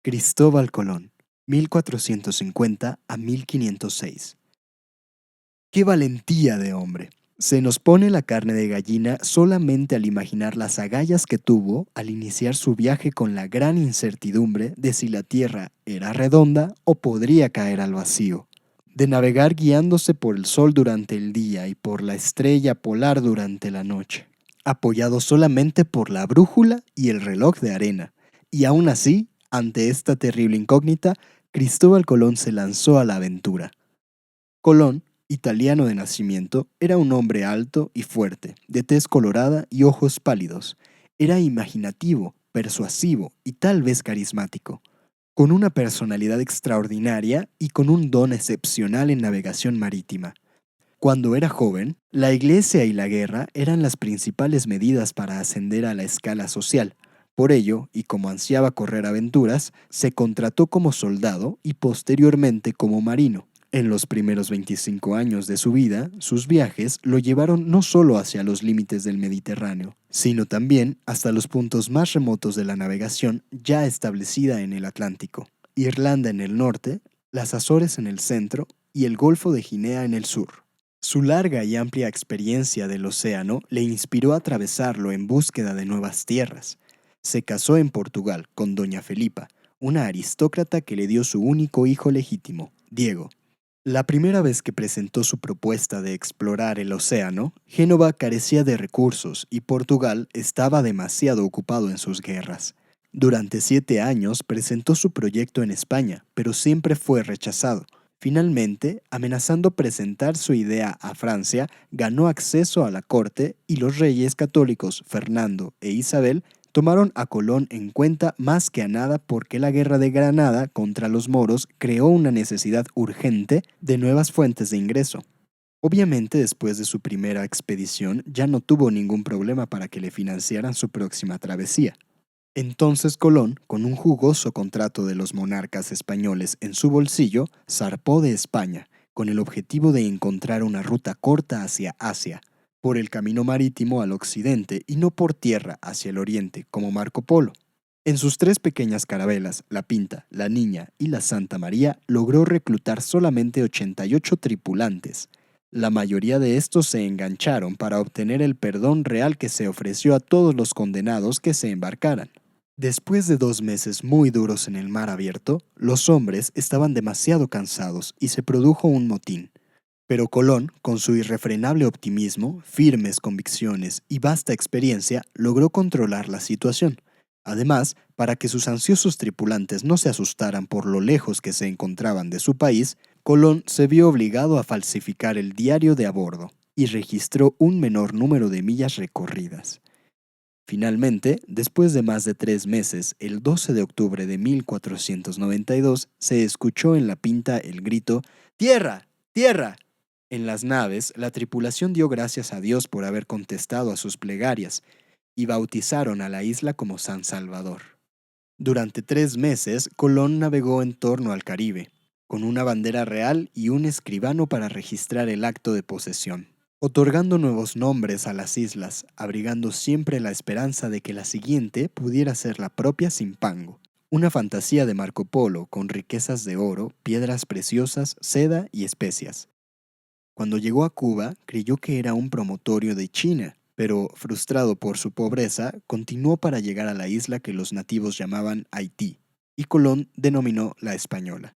Cristóbal Colón, 1450 a 1506. ¡Qué valentía de hombre! Se nos pone la carne de gallina solamente al imaginar las agallas que tuvo al iniciar su viaje con la gran incertidumbre de si la Tierra era redonda o podría caer al vacío, de navegar guiándose por el sol durante el día y por la estrella polar durante la noche, apoyado solamente por la brújula y el reloj de arena. Y aún así, ante esta terrible incógnita, Cristóbal Colón se lanzó a la aventura. Colón, italiano de nacimiento, era un hombre alto y fuerte, de tez colorada y ojos pálidos. Era imaginativo, persuasivo y tal vez carismático, con una personalidad extraordinaria y con un don excepcional en navegación marítima. Cuando era joven, la iglesia y la guerra eran las principales medidas para ascender a la escala social. Por ello, y como ansiaba correr aventuras, se contrató como soldado y posteriormente como marino. En los primeros 25 años de su vida, sus viajes lo llevaron no solo hacia los límites del Mediterráneo, sino también hasta los puntos más remotos de la navegación ya establecida en el Atlántico: Irlanda en el norte, las Azores en el centro y el Golfo de Guinea en el sur. Su larga y amplia experiencia del océano le inspiró a atravesarlo en búsqueda de nuevas tierras. Se casó en Portugal con doña Felipa, una aristócrata que le dio su único hijo legítimo, Diego. La primera vez que presentó su propuesta de explorar el océano, Génova carecía de recursos y Portugal estaba demasiado ocupado en sus guerras. Durante 7 años presentó su proyecto en España, pero siempre fue rechazado. Finalmente, amenazando presentar su idea a Francia, ganó acceso a la corte y los reyes católicos Fernando e Isabel tomaron a Colón en cuenta más que a nada porque la guerra de Granada contra los moros creó una necesidad urgente de nuevas fuentes de ingreso. Obviamente, después de su primera expedición, ya no tuvo ningún problema para que le financiaran su próxima travesía. Entonces Colón, con un jugoso contrato de los monarcas españoles en su bolsillo, zarpó de España, con el objetivo de encontrar una ruta corta hacia Asia, por el camino marítimo al occidente y no por tierra hacia el oriente, como Marco Polo. En sus 3 pequeñas carabelas, la Pinta, la Niña y la Santa María, logró reclutar solamente 88 tripulantes. La mayoría de estos se engancharon para obtener el perdón real que se ofreció a todos los condenados que se embarcaran. Después de 2 meses muy duros en el mar abierto, los hombres estaban demasiado cansados y se produjo un motín. Pero Colón, con su irrefrenable optimismo, firmes convicciones y vasta experiencia, logró controlar la situación. Además, para que sus ansiosos tripulantes no se asustaran por lo lejos que se encontraban de su país, Colón se vio obligado a falsificar el diario de a bordo y registró un menor número de millas recorridas. Finalmente, después de más de 3 meses, el 12 de octubre de 1492, se escuchó en la Pinta el grito «¡Tierra! ¡Tierra!». En las naves, la tripulación dio gracias a Dios por haber contestado a sus plegarias y bautizaron a la isla como San Salvador. Durante 3 meses, Colón navegó en torno al Caribe, con una bandera real y un escribano para registrar el acto de posesión, otorgando nuevos nombres a las islas, abrigando siempre la esperanza de que la siguiente pudiera ser la propia Zimpango, una fantasía de Marco Polo con riquezas de oro, piedras preciosas, seda y especias. Cuando llegó a Cuba, creyó que era un promontorio de China, pero, frustrado por su pobreza, continuó para llegar a la isla que los nativos llamaban Haití, y Colón denominó la Española.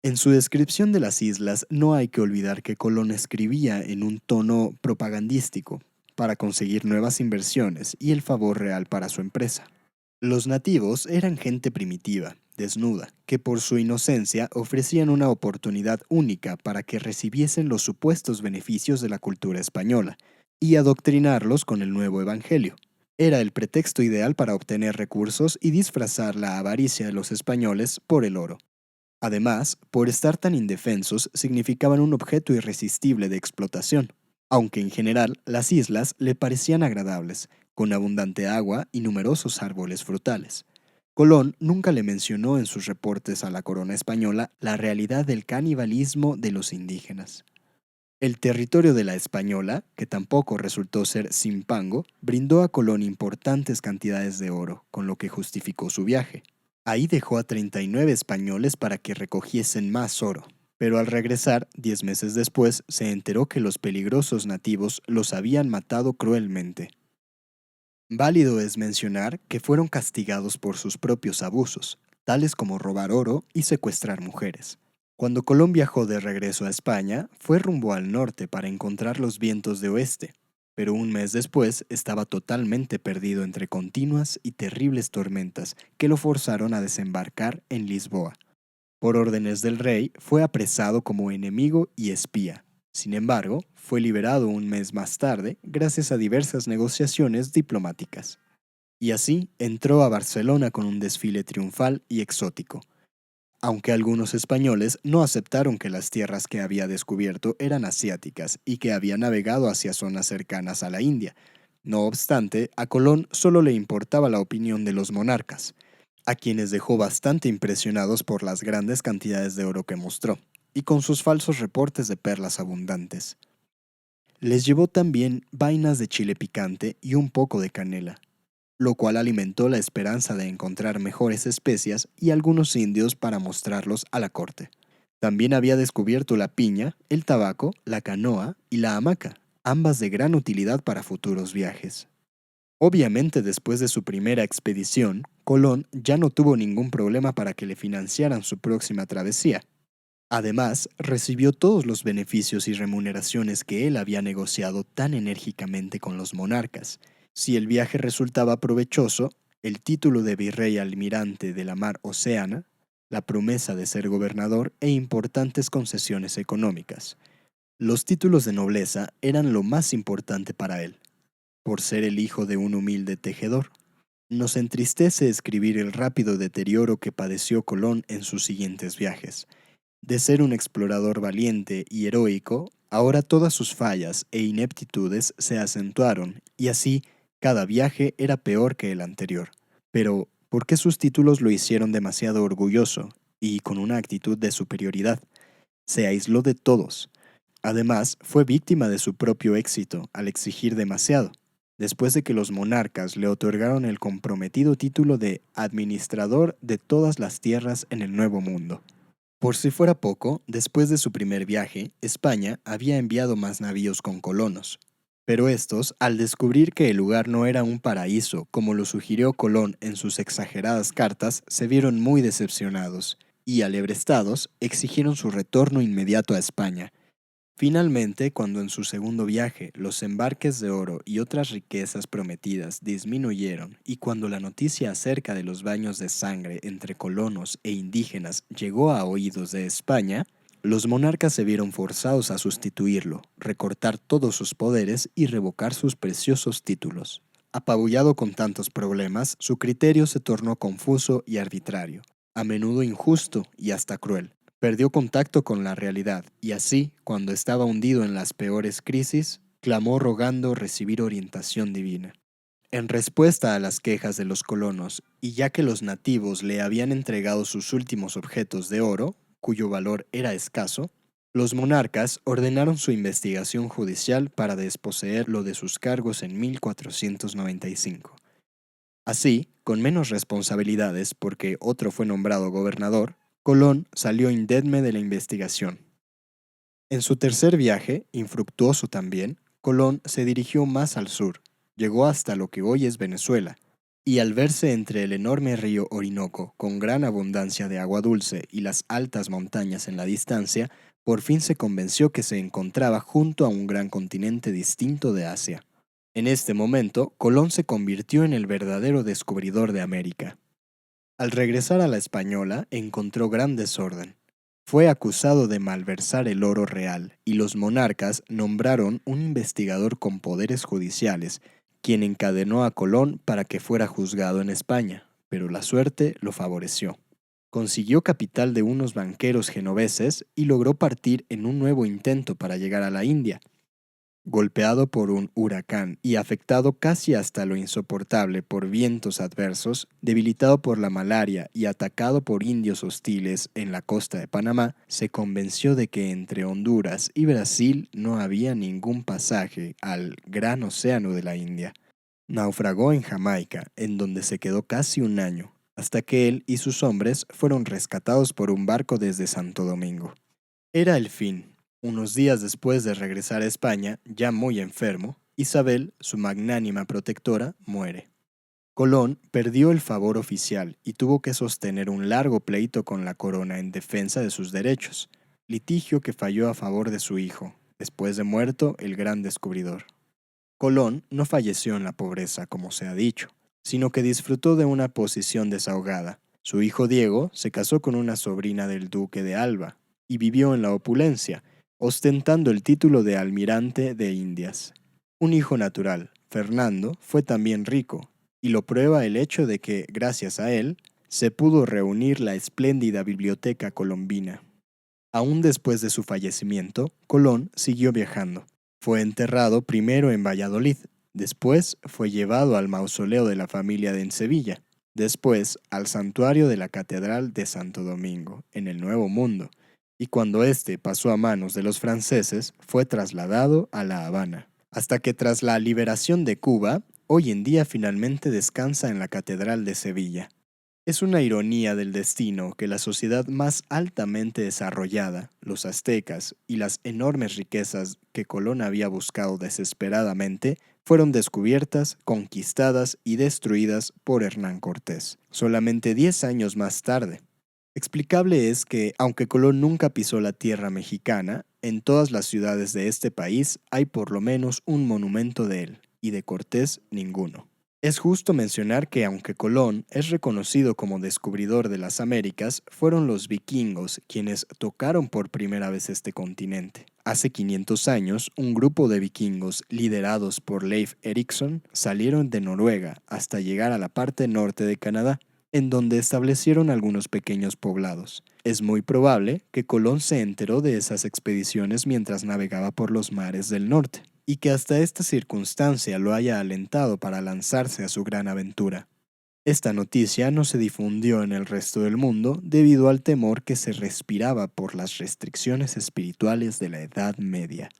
En su descripción de las islas no hay que olvidar que Colón escribía en un tono propagandístico para conseguir nuevas inversiones y el favor real para su empresa. Los nativos eran gente primitiva, desnuda, que por su inocencia ofrecían una oportunidad única para que recibiesen los supuestos beneficios de la cultura española y adoctrinarlos con el nuevo evangelio. Era el pretexto ideal para obtener recursos y disfrazar la avaricia de los españoles por el oro. Además, por estar tan indefensos, significaban un objeto irresistible de explotación, aunque en general las islas le parecían agradables, con abundante agua y numerosos árboles frutales. Colón nunca le mencionó en sus reportes a la corona española la realidad del canibalismo de los indígenas. El territorio de la Española, que tampoco resultó ser Zimpango, brindó a Colón importantes cantidades de oro, con lo que justificó su viaje. Ahí dejó a 39 españoles para que recogiesen más oro, pero al regresar, 10 meses después, se enteró que los peligrosos nativos los habían matado cruelmente. Válido es mencionar que fueron castigados por sus propios abusos, tales como robar oro y secuestrar mujeres. Cuando Colón viajó de regreso a España, fue rumbo al norte para encontrar los vientos de oeste, pero un mes después estaba totalmente perdido entre continuas y terribles tormentas que lo forzaron a desembarcar en Lisboa. Por órdenes del rey, fue apresado como enemigo y espía. Sin embargo, fue liberado un mes más tarde gracias a diversas negociaciones diplomáticas. Y así entró a Barcelona con un desfile triunfal y exótico, aunque algunos españoles no aceptaron que las tierras que había descubierto eran asiáticas y que había navegado hacia zonas cercanas a la India. No obstante, a Colón solo le importaba la opinión de los monarcas, a quienes dejó bastante impresionados por las grandes cantidades de oro que mostró, y con sus falsos reportes de perlas abundantes. Les llevó también vainas de chile picante y un poco de canela, lo cual alimentó la esperanza de encontrar mejores especias y algunos indios para mostrarlos a la corte. También había descubierto la piña, el tabaco, la canoa y la hamaca, ambas de gran utilidad para futuros viajes. Obviamente, después de su primera expedición, Colón ya no tuvo ningún problema para que le financiaran su próxima travesía. Además, recibió todos los beneficios y remuneraciones que él había negociado tan enérgicamente con los monarcas. Si el viaje resultaba provechoso, el título de virrey almirante de la mar Océana, la promesa de ser gobernador e importantes concesiones económicas. Los títulos de nobleza eran lo más importante para él, por ser el hijo de un humilde tejedor. Nos entristece escribir el rápido deterioro que padeció Colón en sus siguientes viajes. De ser un explorador valiente y heroico, ahora todas sus fallas e ineptitudes se acentuaron y así cada viaje era peor que el anterior. Pero, ¿por qué sus títulos lo hicieron demasiado orgulloso y con una actitud de superioridad? Se aisló de todos. Además, fue víctima de su propio éxito al exigir demasiado, después de que los monarcas le otorgaron el comprometido título de administrador de todas las tierras en el Nuevo Mundo. Por si fuera poco, después de su primer viaje, España había enviado más navíos con colonos. Pero estos, al descubrir que el lugar no era un paraíso como lo sugirió Colón en sus exageradas cartas, se vieron muy decepcionados y, alebrestados, exigieron su retorno inmediato a España. Finalmente, cuando en su segundo viaje los embarques de oro y otras riquezas prometidas disminuyeron y cuando la noticia acerca de los baños de sangre entre colonos e indígenas llegó a oídos de España, los monarcas se vieron forzados a sustituirlo, recortar todos sus poderes y revocar sus preciosos títulos. Apabullado con tantos problemas, su criterio se tornó confuso y arbitrario, a menudo injusto y hasta cruel. Perdió contacto con la realidad y así, cuando estaba hundido en las peores crisis, clamó rogando recibir orientación divina. En respuesta a las quejas de los colonos, y ya que los nativos le habían entregado sus últimos objetos de oro, cuyo valor era escaso, los monarcas ordenaron su investigación judicial para desposeerlo de sus cargos en 1495. Así, con menos responsabilidades porque otro fue nombrado gobernador, Colón salió indemne de la investigación. En su tercer viaje, infructuoso también, Colón se dirigió más al sur, llegó hasta lo que hoy es Venezuela, y al verse entre el enorme río Orinoco con gran abundancia de agua dulce y las altas montañas en la distancia, por fin se convenció que se encontraba junto a un gran continente distinto de Asia. En este momento, Colón se convirtió en el verdadero descubridor de América. Al regresar a la Española, encontró gran desorden. Fue acusado de malversar el oro real y los monarcas nombraron un investigador con poderes judiciales, quien encadenó a Colón para que fuera juzgado en España, pero la suerte lo favoreció. Consiguió capital de unos banqueros genoveses y logró partir en un nuevo intento para llegar a la India. Golpeado por un huracán y afectado casi hasta lo insoportable por vientos adversos, debilitado por la malaria y atacado por indios hostiles en la costa de Panamá, se convenció de que entre Honduras y Brasil no había ningún pasaje al gran océano de la India. Naufragó en Jamaica, en donde se quedó casi un año, hasta que él y sus hombres fueron rescatados por un barco desde Santo Domingo. Era el fin. Unos días después de regresar a España, ya muy enfermo, Isabel, su magnánima protectora, muere. Colón perdió el favor oficial y tuvo que sostener un largo pleito con la corona en defensa de sus derechos, litigio que falló a favor de su hijo, después de muerto el gran descubridor. Colón no falleció en la pobreza, como se ha dicho, sino que disfrutó de una posición desahogada. Su hijo Diego se casó con una sobrina del duque de Alba y vivió en la opulencia, ostentando el título de almirante de Indias. Un hijo natural, Fernando, fue también rico, y lo prueba el hecho de que, gracias a él, se pudo reunir la espléndida biblioteca colombina. Aún después de su fallecimiento, Colón siguió viajando. Fue enterrado primero en Valladolid, después fue llevado al mausoleo de la familia en Sevilla, después al santuario de la Catedral de Santo Domingo, en el Nuevo Mundo, y cuando éste pasó a manos de los franceses, fue trasladado a La Habana, hasta que tras la liberación de Cuba, hoy en día finalmente descansa en la Catedral de Sevilla. Es una ironía del destino que la sociedad más altamente desarrollada, los aztecas, y las enormes riquezas que Colón había buscado desesperadamente, fueron descubiertas, conquistadas y destruidas por Hernán Cortés, solamente 10 años más tarde. Explicable es que, aunque Colón nunca pisó la tierra mexicana, en todas las ciudades de este país hay por lo menos un monumento de él, y de Cortés ninguno. Es justo mencionar que aunque Colón es reconocido como descubridor de las Américas, fueron los vikingos quienes tocaron por primera vez este continente. Hace 500 años, un grupo de vikingos liderados por Leif Erikson salieron de Noruega hasta llegar a la parte norte de Canadá, en donde establecieron algunos pequeños poblados. Es muy probable que Colón se enteró de esas expediciones mientras navegaba por los mares del norte, y que hasta esta circunstancia lo haya alentado para lanzarse a su gran aventura. Esta noticia no se difundió en el resto del mundo debido al temor que se respiraba por las restricciones espirituales de la Edad Media.